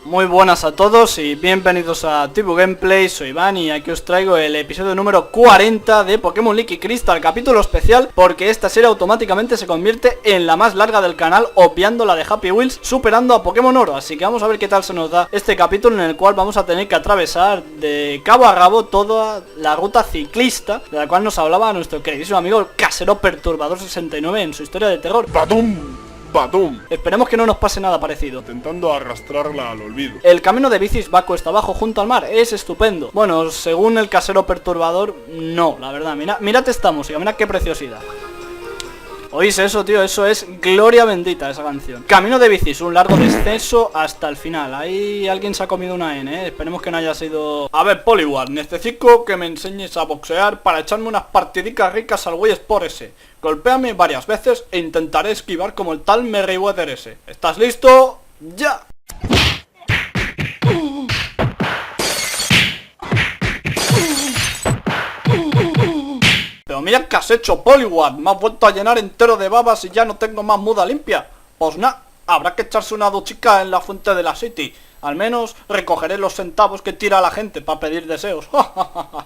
Muy buenas a todos y bienvenidos a Tibu Gameplay, soy Iván y aquí os traigo el episodio número 40 de Pokémon Liquid Crystal, capítulo especial porque esta serie automáticamente se convierte en la más larga del canal, obviando la de Happy Wheels, superando a Pokémon Oro, así que vamos a ver qué tal se nos da este capítulo en el cual vamos a tener que atravesar de cabo a rabo toda la ruta ciclista de la cual nos hablaba nuestro queridísimo amigo Casero Perturbador 69 en su historia de terror. ¡Badum! ¡Badum! Esperemos que no nos pase nada parecido. Intentando arrastrarla al olvido. El camino de bicis va cuesta abajo junto al mar, es estupendo. Bueno, según el Casero Perturbador, no, la verdad. Mirad esta música, mirad qué preciosidad. ¿Oís eso, tío? Eso es gloria bendita, esa canción. Camino de bicis, un largo descenso hasta el final. Ahí alguien se ha comido una N, ¿eh? Esperemos que no haya sido... A ver, Poliwar, necesito que me enseñes a boxear para echarme unas partidicas ricas al güey Sport ese. Golpéame varias veces e intentaré esquivar como el tal Merryweather ese. ¿Estás listo? ¡Ya! Pero mira qué has hecho, Poliwar. Me has vuelto a llenar entero de babas y ya no tengo más muda limpia. Pues nada, habrá que echarse una duchica en la fuente de la City. Al menos recogeré los centavos que tira la gente para pedir deseos.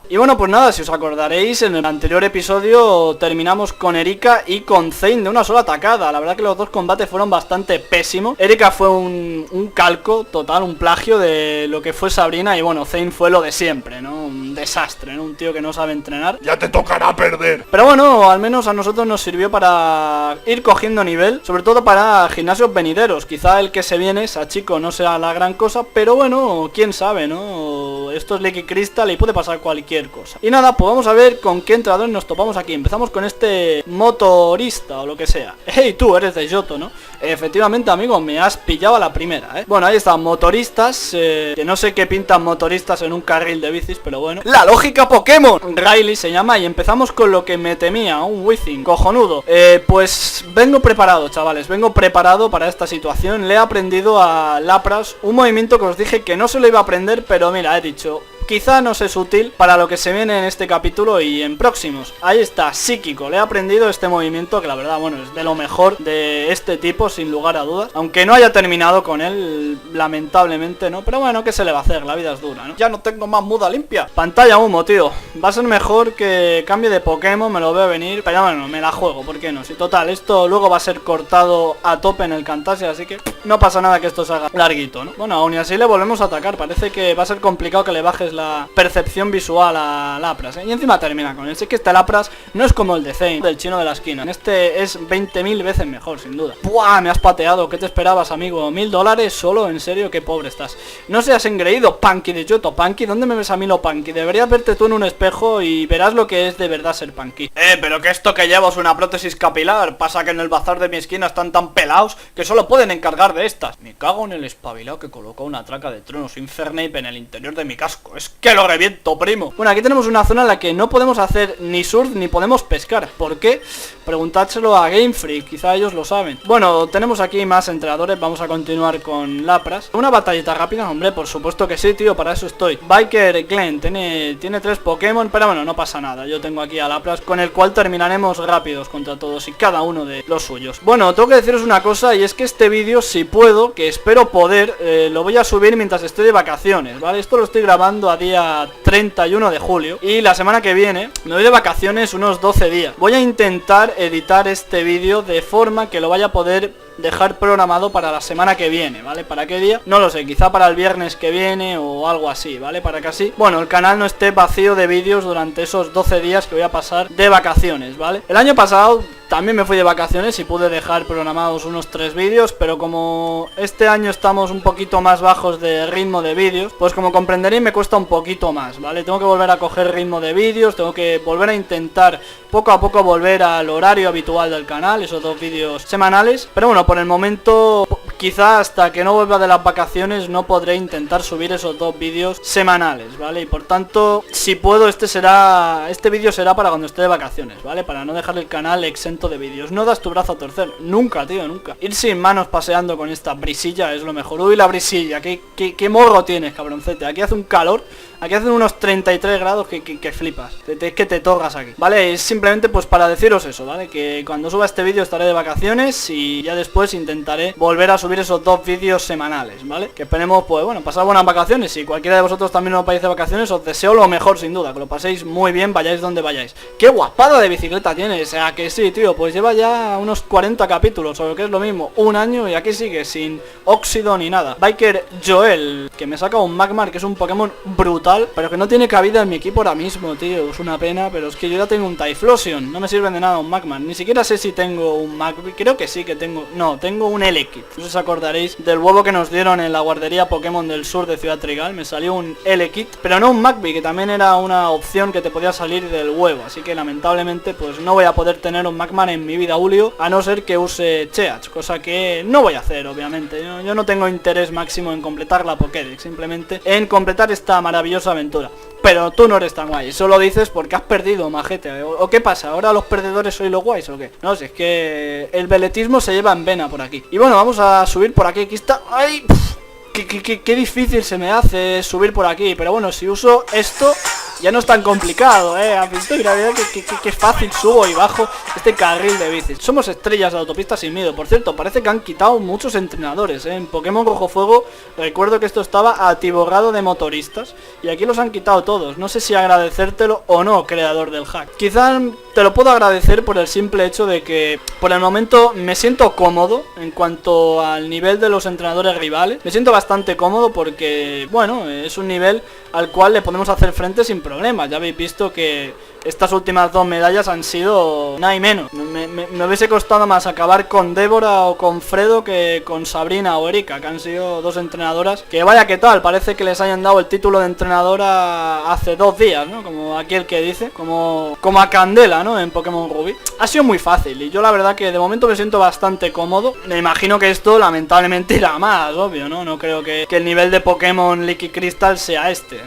Y bueno, pues nada, si os acordaréis, en el anterior episodio terminamos con Erika y con Zane de una sola atacada. La verdad que los dos combates fueron bastante pésimos. Erika fue un calco total, un plagio de lo que fue Sabrina. Y bueno, Zane fue lo de siempre, ¿no? Un desastre, ¿no? Un tío que no sabe entrenar. ¡Ya te tocará perder! Pero bueno, al menos a nosotros nos sirvió para ir cogiendo nivel, sobre todo para gimnasios venideros. Quizá el que se viene, Sachiko, no sea la gran cosa, pero bueno, quién sabe, ¿no? Esto es Liquid Crystal y puede pasar cualquier cosa. Y nada, pues vamos a ver con qué entrenadores nos topamos aquí. Empezamos con este motorista o lo que sea. Hey, tú eres de Johto, ¿no? Efectivamente, amigo, me has pillado a la primera, ¿eh? Bueno, ahí están, motoristas, que no sé qué pintan motoristas en un carril de bicis, pero bueno. ¡La lógica Pokémon! Riley se llama y empezamos con lo que me temía, un Weezing, cojonudo. Pues vengo preparado, chavales, vengo preparado para esta situación. Le he aprendido a Lapras un movimiento que os dije que no se lo iba a aprender, pero mira, he dicho... Quizá no es útil para lo que se viene en este capítulo y en próximos. Ahí está, psíquico. Le he aprendido este movimiento que la verdad, bueno, es de lo mejor de este tipo, sin lugar a dudas. Aunque no haya terminado con él, lamentablemente, ¿no? Pero bueno, ¿qué se le va a hacer? La vida es dura, ¿no? Ya no tengo más muda limpia. Pantalla humo, tío. Va a ser mejor que cambie de Pokémon, me lo veo venir. Pero bueno, me la juego, ¿por qué no? Si total, esto luego va a ser cortado a tope en el Camtasia, así que no pasa nada que esto se haga larguito, ¿no? Bueno, aún y así le volvemos a atacar. Parece que va a ser complicado que le bajes la percepción visual a Lapras, ¿eh? Y encima termina con él. Sé que este Lapras no es como el de Zane, del chino de la esquina. Este es 20.000 veces mejor, sin duda. ¡Buah! Me has pateado. ¿Qué te esperabas, amigo? $1000 solo, en serio, qué pobre estás. No seas engreído, Punky de Johto. Punky, ¿dónde me ves a mí lo Punky? Deberías verte tú en un espejo y verás lo que es de verdad ser Punky. Pero que esto que llevo es una prótesis capilar. Pasa que en el bazar de mi esquina están tan pelados que solo pueden encargar de estas. Me cago en el espabilado que colocó una traca de tronos Infernape en el interior de mi casco. Es que lo reviento, primo. Bueno, aquí tenemos una zona en la que no podemos hacer ni surf ni podemos pescar. ¿Por qué? Preguntádselo a Game Freak, quizá ellos lo saben. Bueno, tenemos aquí más entrenadores. Vamos a continuar con Lapras. Una batallita rápida, hombre, por supuesto que sí, tío, para eso estoy. Biker Glenn tiene 3 Pokémon, pero bueno, no pasa nada. Yo tengo aquí a Lapras, con el cual terminaremos rápidos contra todos y cada uno de los suyos. Bueno, tengo que deciros una cosa, y es que este vídeo, si puedo, que espero poder, lo voy a subir mientras estoy de vacaciones, ¿vale? Esto lo estoy grabando a día 31 de julio y la semana que viene me voy de vacaciones unos 12 días. Voy a intentar editar este vídeo de forma que lo vaya a poder dejar programado para la semana que viene, ¿vale? ¿Para qué día? No lo sé, quizá para el viernes que viene o algo así, ¿vale? Para que así, bueno, el canal no esté vacío de vídeos durante esos 12 días que voy a pasar de vacaciones, ¿vale? El año pasado también me fui de vacaciones y pude dejar programados unos 3 vídeos, pero como este año estamos un poquito más bajos de ritmo de vídeos, pues como comprenderéis me cuesta un poquito más, ¿vale? Tengo que volver a coger ritmo de vídeos, tengo que volver a intentar poco a poco volver al horario habitual del canal, esos 2 vídeos semanales, pero bueno, por el momento quizá hasta que no vuelva de las vacaciones no podré intentar subir esos 2 vídeos semanales, ¿vale? Y por tanto, si puedo, este vídeo será para cuando esté de vacaciones, ¿vale? Para no dejar el canal exento de vídeos. No das tu brazo a torcer, nunca, tío, nunca. Ir sin manos paseando con esta brisilla es lo mejor. Uy, la brisilla, qué morro tienes, cabroncete. Aquí hace un calor, aquí hacen unos 33 grados que flipas. Es que te torgas aquí, ¿vale? Es simplemente pues para deciros eso, ¿vale? Que cuando suba este vídeo estaré de vacaciones y ya después intentaré volver a subir subir esos 2 vídeos semanales, ¿vale? Que esperemos, pues bueno, pasar buenas vacaciones. Si cualquiera de vosotros también os vais de vacaciones, os deseo lo mejor sin duda, que lo paséis muy bien, vayáis donde vayáis. ¡Qué guapada de bicicleta tiene! O sea, que sí, tío, pues lleva ya unos 40 capítulos, o lo que es lo mismo, un año, y aquí sigue sin óxido ni nada. Biker Joel, que me saca un Magmar, que es un Pokémon brutal, pero que no tiene cabida en mi equipo ahora mismo, tío. Es una pena, pero es que yo ya tengo un Typhlosion, no me sirven de nada un Magmar. Ni siquiera sé si tengo un Magmar, creo que sí que tengo... No, tengo un Elekid. No sé si os acordaréis del huevo que nos dieron en la guardería Pokémon del sur de Ciudad Trigal. Me salió un Elekid, pero no un Magby, que también era una opción que te podía salir del huevo. Así que lamentablemente pues no voy a poder tener un Magmar en mi vida, Julio, a no ser que use Cheach, cosa que no voy a hacer, obviamente. Yo no tengo interés máximo en completar la Pokédex, simplemente en completar esta maravillosa aventura. Pero tú no eres tan guay, eso lo dices porque has perdido, majete. ¿O qué pasa? ¿Ahora los perdedores sois los guays o qué? No, si es que el veletismo se lleva en vena por aquí. Y bueno, vamos a subir por aquí. Aquí está... ¡Ay! Qué difícil se me hace subir por aquí. Pero bueno, si uso esto... Ya no es tan complicado, ¿Has visto? Mira, que fácil subo y bajo este carril de bicis. Somos estrellas de autopista sin miedo. Por cierto, parece que han quitado muchos entrenadores, En Pokémon Rojo Fuego recuerdo que esto estaba atiborrado de motoristas. Y aquí los han quitado todos. No sé si agradecértelo o no, creador del hack. Quizás te lo puedo agradecer por el simple hecho de que por el momento me siento cómodo en cuanto al nivel de los entrenadores rivales. Me siento bastante cómodo porque, bueno, es un nivel al cual le podemos hacer frente sin problemas. Ya habéis visto que estas últimas 2 medallas han sido nada y menos. Me hubiese costado más acabar con Débora o con Fredo que con Sabrina o Erika, que han sido 2 entrenadoras que vaya que tal, parece que les hayan dado el título de entrenadora hace 2 días, ¿no? Como aquel que dice, como a Candela, ¿no? En Pokémon Ruby. Ha sido muy fácil y yo la verdad que de momento me siento bastante cómodo. Me imagino que esto lamentablemente irá más, obvio, ¿no? No creo que el nivel de Pokémon Liquid Crystal sea este.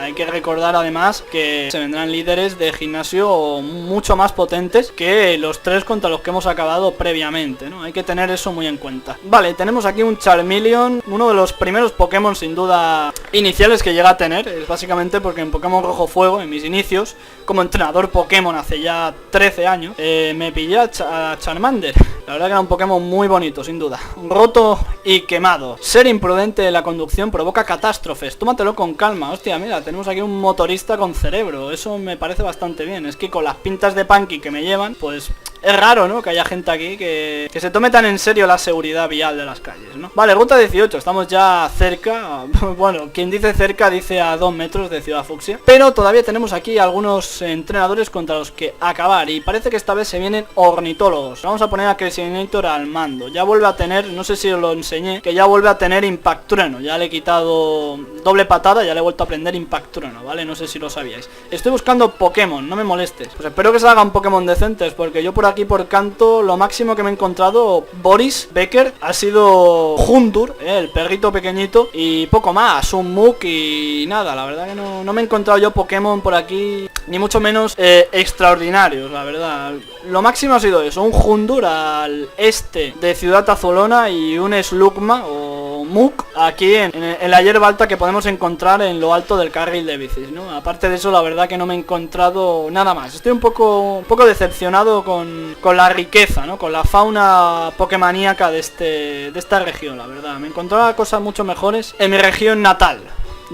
Hay que recordar además que se vendrán líderes de gimnasio mucho más potentes que los 3 contra los que hemos acabado previamente, ¿no? Hay que tener eso muy en cuenta. Vale, tenemos aquí un Charmeleon, uno de los primeros Pokémon sin duda iniciales que llega a tener. Es básicamente porque en Pokémon Rojo Fuego, en mis inicios, como entrenador Pokémon hace ya 13 años, me pillé a Charmander. La verdad que era un Pokémon muy bonito, sin duda. Roto y quemado. Ser imprudente en la conducción provoca catástrofes. Tómatelo con calma. Hostia, mira, tenemos aquí un motorista con cerebro. Eso me parece bastante bien. Es que con las pintas de punky que me llevan, pues... Es raro, ¿no? Que haya gente aquí que se tome tan en serio la seguridad vial de las calles, ¿no? Vale, ruta 18, estamos ya cerca. Bueno, quien dice cerca dice a 2 metros de Ciudad Fucsia. Pero todavía tenemos aquí algunos entrenadores contra los que acabar. Y parece que esta vez se vienen ornitólogos. Vamos a poner a Crescinator al mando. Ya vuelve a tener, no sé si os lo enseñé, que ya vuelve a tener Impact Trueno. Ya le he quitado doble patada, ya le he vuelto a aprender Impact Trueno, ¿vale? No sé si lo sabíais. Estoy buscando Pokémon, no me molestes. Pues espero que salgan Pokémon decentes, porque yo por aquí por canto lo máximo que me he encontrado Boris Becker ha sido Hundur, el perrito pequeñito, y poco más, un Muk y nada. La verdad que no me he encontrado yo Pokémon por aquí, ni mucho menos extraordinarios, la verdad. Lo máximo ha sido eso, un Hundur al este de Ciudad Azulona y un Slugma o Muk aquí en la hierba alta que podemos encontrar en lo alto del carril de bicis, ¿no? Aparte de eso, la verdad que no me he encontrado nada más. Estoy un poco decepcionado con la riqueza, ¿no? Con la fauna pokemaníaca de esta región, la verdad. Me encontraba cosas mucho mejores en mi región natal,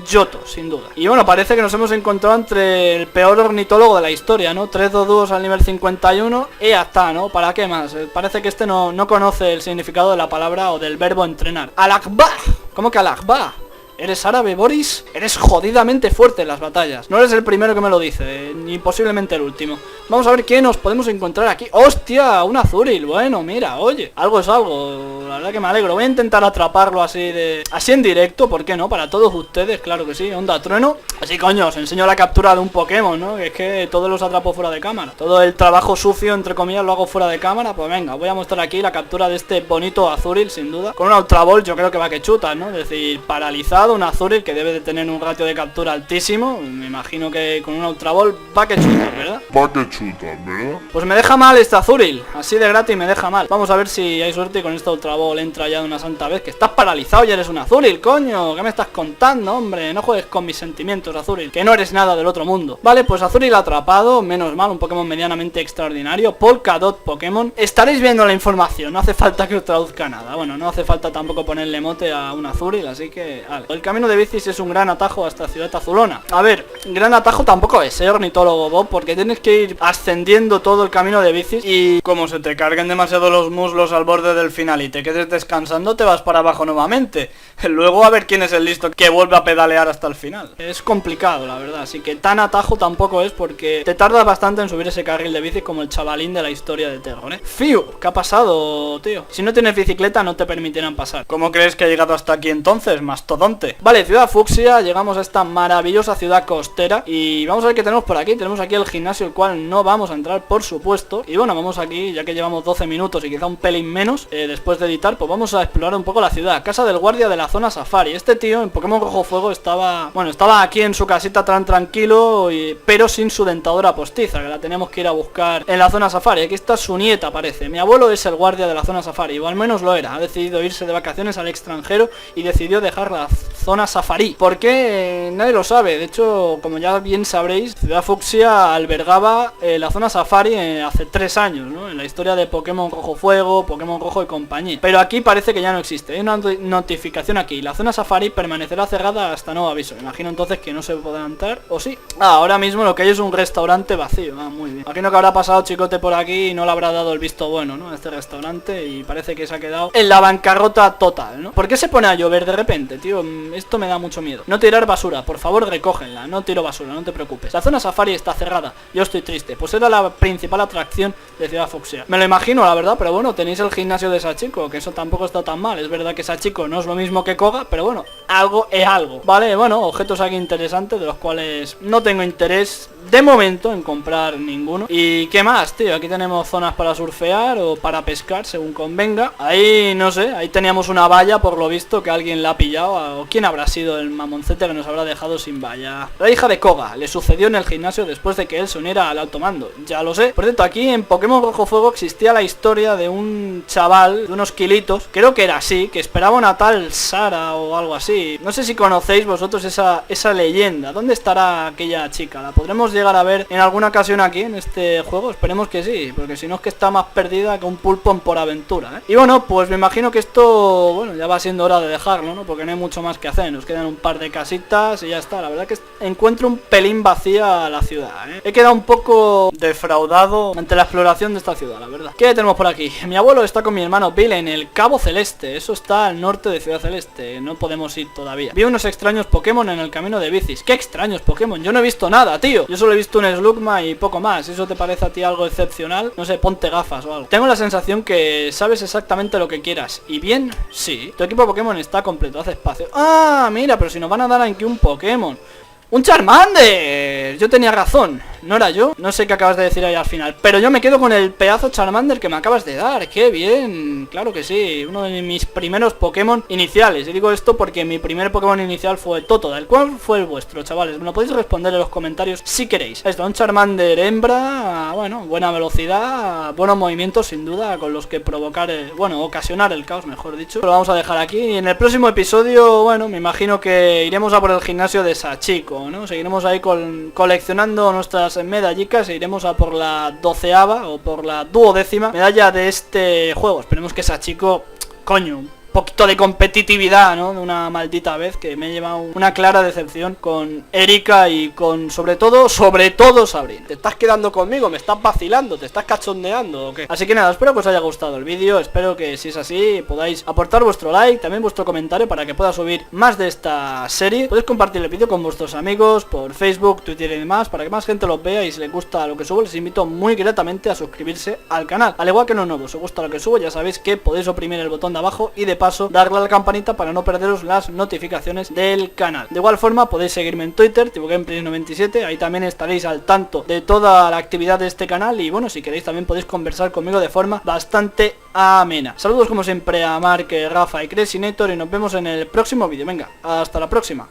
Yoto, sin duda. Y bueno, parece que nos hemos encontrado entre el peor ornitólogo de la historia, ¿no? 3 Doduos al nivel 51 y ya está, ¿no? ¿Para qué más? Parece que este no conoce el significado de la palabra o del verbo entrenar. ¡Al-Akbar! ¿Cómo que Al-Akbar? ¿Eres árabe, Boris? Eres jodidamente fuerte en las batallas. No eres el primero que me lo dice, ni posiblemente el último. Vamos a ver qué nos podemos encontrar aquí. ¡Hostia! Un Azuril. Bueno, mira, oye, algo es algo. La verdad que me alegro. Voy a intentar atraparlo así en directo, ¿por qué no? Para todos ustedes, claro que sí. Onda trueno. Así, coño, os enseño la captura de un Pokémon, ¿no? Que es que todos los atrapo fuera de cámara. Todo el trabajo sucio, entre comillas, lo hago fuera de cámara. Pues venga, voy a mostrar aquí la captura de este bonito Azuril, sin duda. Con un Ultra Ball yo creo que va que chuta, ¿no? Es decir, paralizado, un Azuril que debe de tener un ratio de captura altísimo. Me imagino que con un Ultra Ball va que chuta, ¿verdad? Va que chutan, ¿verdad? Pues me deja mal este Azuril, así de gratis me deja mal. Vamos a ver si hay suerte y con esta Ultra Ball entra ya de una santa vez. Que estás paralizado y eres un Azuril, coño. ¿Qué me estás contando, hombre? No juegues con mis sentimientos, Azuril, que no eres nada del otro mundo. Vale, pues Azuril atrapado, menos mal, un Pokémon medianamente extraordinario. Polkadot Pokémon. Estaréis viendo la información, no hace falta que os traduzca nada. Bueno, no hace falta tampoco ponerle mote a un Azuril, así que... Vale. El camino de bicis es un gran atajo hasta Ciudad Azulona. A ver, gran atajo tampoco es, ornitólogo Bob, porque tienes que ir ascendiendo todo el camino de bicis y como se te carguen demasiado los muslos al borde del final y te quedes descansando, te vas para abajo nuevamente. Luego a ver quién es el listo que vuelve a pedalear hasta el final. Es complicado, la verdad, así que tan atajo tampoco es, porque te tardas bastante en subir ese carril de bici como el chavalín de la historia de Terror, ¿eh? Fiu, ¿qué ha pasado, tío? Si no tienes bicicleta no te permitirán pasar. ¿Cómo crees que he llegado hasta aquí entonces, mastodonte? Vale, Ciudad Fucsia, llegamos a esta maravillosa ciudad costera y vamos a ver qué tenemos por aquí. Tenemos aquí el gimnasio, el cual no vamos a entrar, por supuesto. Y bueno, vamos aquí, ya que llevamos 12 minutos y quizá un pelín menos, después de editar, pues vamos a explorar un poco la ciudad. Casa del guardia de la zona safari. Este tío en Pokémon Rojo Fuego estaba... Bueno, estaba aquí en su casita tan tranquilo, pero sin su dentadura postiza, que la tenemos que ir a buscar en la zona safari. Aquí está su nieta, parece. Mi abuelo es el guardia de la zona safari, o al menos lo era. Ha decidido irse de vacaciones al extranjero y decidió dejar la zona safari. ¿Por qué? Nadie lo sabe. De hecho, como ya bien sabréis, Ciudad Fucsia albergaba la zona safari hace 3 años, ¿no? En la historia de Pokémon Rojo Fuego, Pokémon Rojo y compañía. Pero aquí parece que ya no existe. Hay una notificación aquí. La zona safari permanecerá cerrada hasta nuevo aviso. Imagino entonces que no se podrá entrar, ¿o sí? Ahora mismo lo que hay es un restaurante vacío. Muy bien. Imagino que habrá pasado Chicote por aquí y no le habrá dado el visto bueno, ¿no? A este restaurante y parece que se ha quedado en la bancarrota total, ¿no? ¿Por qué se pone a llover de repente, tío? Esto me da mucho miedo. No tirar basura, por favor recógenla. No tiro basura, no te preocupes. La zona safari está cerrada. Yo estoy triste. Pues era la principal atracción de Ciudad Fucsia. Me lo imagino, la verdad, pero bueno, tenéis el gimnasio de Sachiko, que eso tampoco está tan mal. Es verdad que Sachiko no es lo mismo que Koga, pero bueno, algo es algo. Vale, bueno, objetos aquí interesantes, de los cuales no tengo interés de momento en comprar ninguno. ¿Y qué más, tío? Aquí tenemos zonas para surfear o para pescar, según convenga. Ahí, no sé, ahí teníamos una valla, por lo visto, que alguien la ha pillado. ¿O quién habrá sido el mamoncete que nos habrá dejado sin valla? La hija de Koga le sucedió en el gimnasio después de que él se uniera al automando. Ya lo sé. Por cierto, aquí en Pokémon Rojo Fuego existía la historia de un chaval de unos kilitos, creo que era así, que esperaba una tal Sara o algo así. No sé si conocéis vosotros esa leyenda. ¿Dónde estará aquella chica? ¿La podremos llegar a ver en alguna ocasión aquí en este juego? Esperemos que sí, porque si no es que está más perdida que un pulpo en Por Aventura, ¿eh? Y bueno, pues me imagino que esto, bueno, ya va siendo hora de dejarlo, ¿no? Porque no hay mucho más que hacer. Nos quedan un par de casitas y ya está. La verdad que encuentro un pelín vacía la ciudad, ¿eh? He quedado un poco defraudado ante la exploración de esta ciudad, la verdad. ¿Qué tenemos por aquí? Mi abuelo está con mi hermano Bill en el Cabo Celeste. Eso está al norte de Ciudad Celeste. No podemos ir todavía. Vi unos extraños Pokémon en el camino de bicis. ¿Qué extraños Pokémon? Yo no he visto nada, tío. Yo solo he visto un Slugma y poco más. ¿Eso te parece a ti algo excepcional? No sé, ponte gafas o algo. Tengo la sensación que sabes exactamente lo que quieras. ¿Y bien? Sí. Tu equipo Pokémon está completo. Haz espacio. Ah, mira, pero si nos van a dar aquí un Pokémon. ¡Un Charmander! Yo tenía razón, no era yo. No sé qué acabas de decir ahí al final, pero yo me quedo con el pedazo Charmander que me acabas de dar. ¡Qué bien! Claro que sí, uno de mis primeros Pokémon iniciales. Y digo esto porque mi primer Pokémon inicial fue Totodile. ¿Cuál fue el vuestro, chavales? Me lo podéis responder en los comentarios si queréis. Esto, un Charmander hembra, bueno, buena velocidad, buenos movimientos sin duda, con los que provocar, bueno, ocasionar el caos, mejor dicho. Lo vamos a dejar aquí y en el próximo episodio, bueno, me imagino que iremos a por el gimnasio de Sachiko, ¿no? Seguiremos ahí coleccionando nuestras medallicas e iremos a por la 12ª o por la 12ª medalla de este juego. Esperemos que Sachiko, coño, poquito de competitividad, ¿no? De una maldita vez, que me he llevado una clara decepción con Erika y con, sobre todo Sabrina. ¿Te estás quedando conmigo? ¿Me estás vacilando? ¿Te estás cachondeando o qué? Así que nada, espero que os haya gustado el vídeo. Espero que si es así podáis aportar vuestro like, también vuestro comentario para que pueda subir más de esta serie. Podéis compartir el vídeo con vuestros amigos por Facebook, Twitter y demás, para que más gente lo vea, y si les gusta lo que subo les invito muy gratamente a suscribirse al canal. Al igual que no nuevo, si os gusta lo que subo ya sabéis que podéis oprimir el botón de abajo y de paso darle a la campanita para no perderos las notificaciones del canal. De igual forma podéis seguirme en Twitter, TiboGameplays97, ahí también estaréis al tanto de toda la actividad de este canal y bueno, si queréis también podéis conversar conmigo de forma bastante amena. Saludos como siempre a Mark, Rafa y Cresinator y nos vemos en el próximo vídeo. Venga, hasta la próxima.